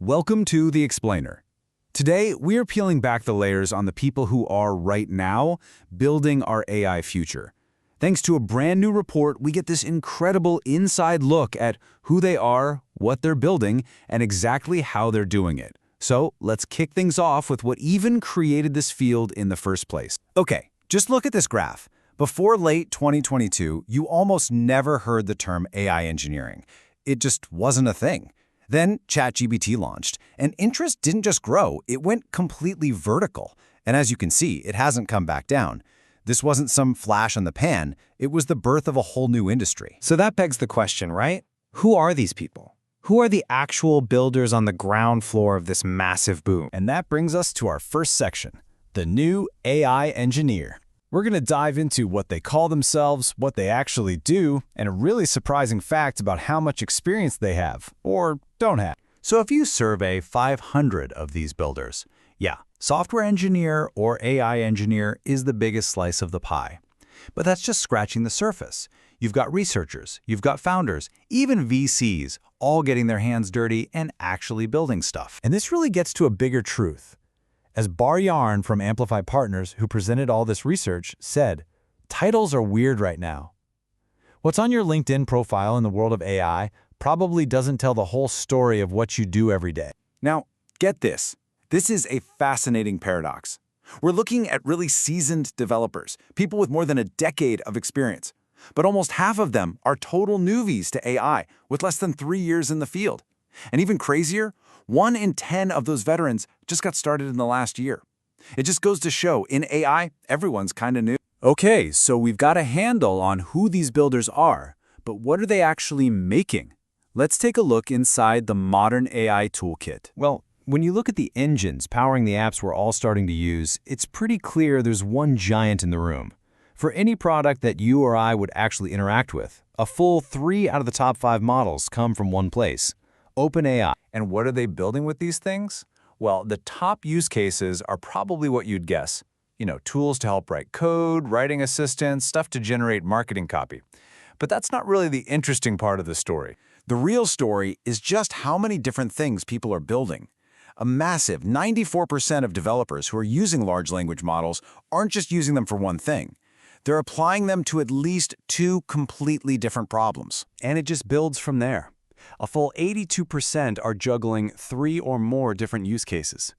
Welcome to The Explainer. Today, we're peeling back the layers on the people who are, right now, building our AI future. Thanks to a brand new report, we get this incredible inside look at who they are, what they're building, and exactly how they're doing it. So, let's kick things off with what even created this field in the first place. Okay, just look at this graph. Before late 2022, you almost never heard the term AI engineering. It just wasn't a thing. Then ChatGPT launched, and interest didn't just grow, it went completely vertical. And as you can see, it hasn't come back down. This wasn't some flash in the pan, it was the birth of a whole new industry. So that begs the question, right? Who are these people? Who are the actual builders on the ground floor of this massive boom? And that brings us to our first section, the new AI engineer. We're going to dive into what they call themselves, what they actually do, and a really surprising fact about how much experience they have, or don't have. So if you survey 500 of these builders, yeah, software engineer or AI engineer is the biggest slice of the pie. But that's just scratching the surface. You've got researchers, you've got founders, even VCs, all getting their hands dirty and actually building stuff. And this really gets to a bigger truth. As Barr Yaron from Amplify Partners, who presented all this research, said, titles are weird right now. What's on your LinkedIn profile in the world of AI probably doesn't tell the whole story of what you do every day. Now, get this. This is a fascinating paradox. We're looking at really seasoned developers, people with more than a decade of experience. But almost half of them are total newbies to AI, with less than 3 years in the field. And even crazier, 1 in 10 of those veterans just got started in the last year. It just goes to show, in AI, everyone's kind of new. Okay, so we've got a handle on who these builders are, but what are they actually making? Let's take a look inside the modern AI toolkit. Well, when you look at the engines powering the apps we're all starting to use, it's pretty clear there's one giant in the room. For any product that you or I would actually interact with, a full 3 out of the top 5 models come from one place, OpenAI. And what are they building with these things? Well, the top use cases are probably what you'd guess. Tools to help write code, writing assistants, stuff to generate marketing copy. But that's not really the interesting part of the story. The real story is just how many different things people are building. A massive 94% of developers who are using large language models aren't just using them for one thing. They're applying them to at least 2 completely different problems. And it just builds from there. A full 82% are juggling 3 or more different use cases.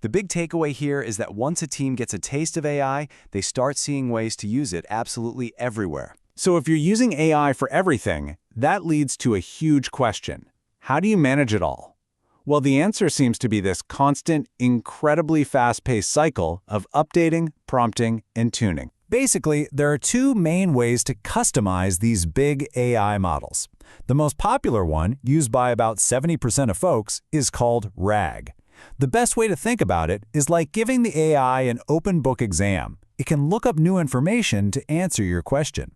The big takeaway here is that once a team gets a taste of AI, they start seeing ways to use it absolutely everywhere. So if you're using AI for everything, that leads to a huge question. How do you manage it all? Well, the answer seems to be this constant, incredibly fast-paced cycle of updating, prompting, and tuning. Basically, there are 2 main ways to customize these big AI models. The most popular one, used by about 70% of folks, is called RAG. The best way to think about it is like giving the AI an open book exam. It can look up new information to answer your question.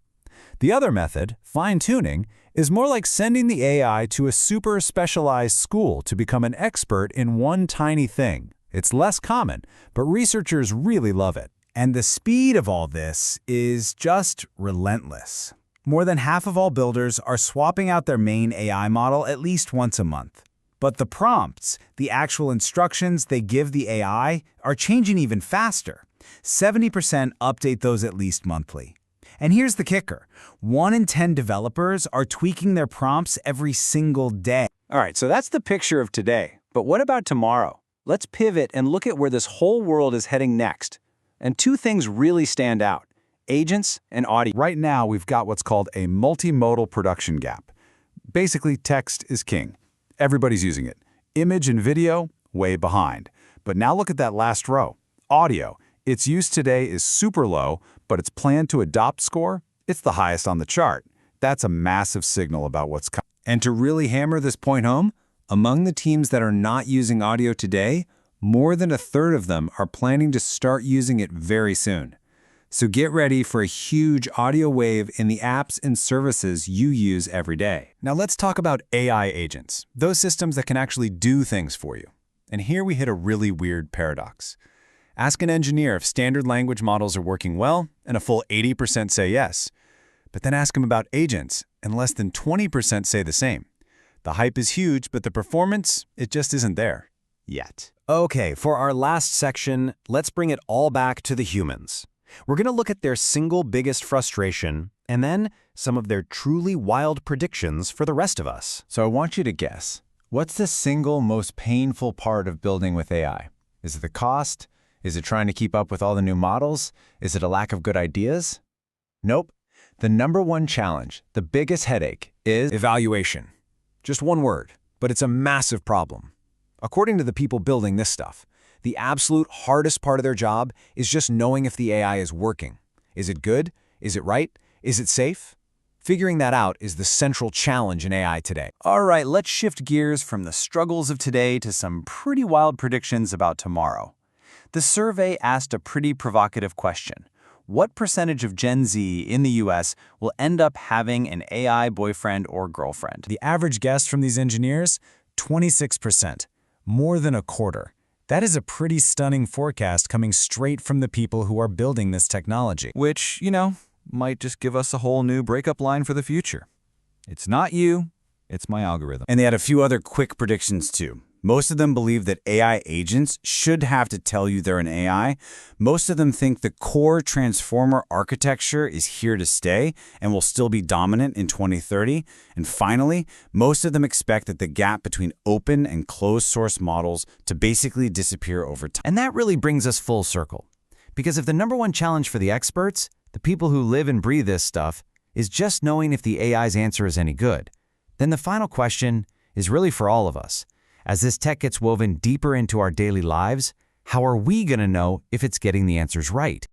The other method, fine-tuning, is more like sending the AI to a super specialized school to become an expert in one tiny thing. It's less common, but researchers really love it. And the speed of all this is just relentless. More than half of all builders are swapping out their main AI model at least once a month. But the prompts, the actual instructions they give the AI, are changing even faster. 70% update those at least monthly. And here's the kicker. 1 in 10 developers are tweaking their prompts every single day. All right, so that's the picture of today. But what about tomorrow? Let's pivot and look at where this whole world is heading next. And 2 things really stand out: agents and audio. Right now, we've got what's called a multimodal production gap. Basically, text is king. Everybody's using it. Image and video, way behind. But now look at that last row. Audio. Its use today is super low, but its plan to adopt score, it's the highest on the chart. That's a massive signal about what's coming. And to really hammer this point home, among the teams that are not using audio today, more than 1/3 of them are planning to start using it very soon. So get ready for a huge audio wave in the apps and services you use every day. Now let's talk about AI agents, those systems that can actually do things for you. And here we hit a really weird paradox. Ask an engineer if standard language models are working well, and a full 80% say yes. But then ask them about agents, and less than 20% say the same. The hype is huge, but the performance, it just isn't there. Yet. Okay, for our last section, let's bring it all back to the humans. We're going to look at their single biggest frustration, and then some of their truly wild predictions for the rest of us. So I want you to guess, what's the single most painful part of building with AI? Is it the cost? Is it trying to keep up with all the new models? Is it a lack of good ideas? Nope. The number one challenge, the biggest headache, is evaluation. Just one word, but it's a massive problem. According to the people building this stuff, the absolute hardest part of their job is just knowing if the AI is working. Is it good? Is it right? Is it safe? Figuring that out is the central challenge in AI today. All right, let's shift gears from the struggles of today to some pretty wild predictions about tomorrow. The survey asked a pretty provocative question. What percentage of Gen Z in the US will end up having an AI boyfriend or girlfriend? The average guess from these engineers? 26%. More than a quarter. That is a pretty stunning forecast coming straight from the people who are building this technology. Which, might just give us a whole new breakup line for the future. It's not you, it's my algorithm. And they had a few other quick predictions too. Most of them believe that AI agents should have to tell you they're an AI. Most of them think the core transformer architecture is here to stay and will still be dominant in 2030. And finally, most of them expect that the gap between open and closed source models to basically disappear over time. And that really brings us full circle. Because if the number one challenge for the experts, the people who live and breathe this stuff, is just knowing if the AI's answer is any good, then the final question is really for all of us. As this tech gets woven deeper into our daily lives, how are we going to know if it's getting the answers right?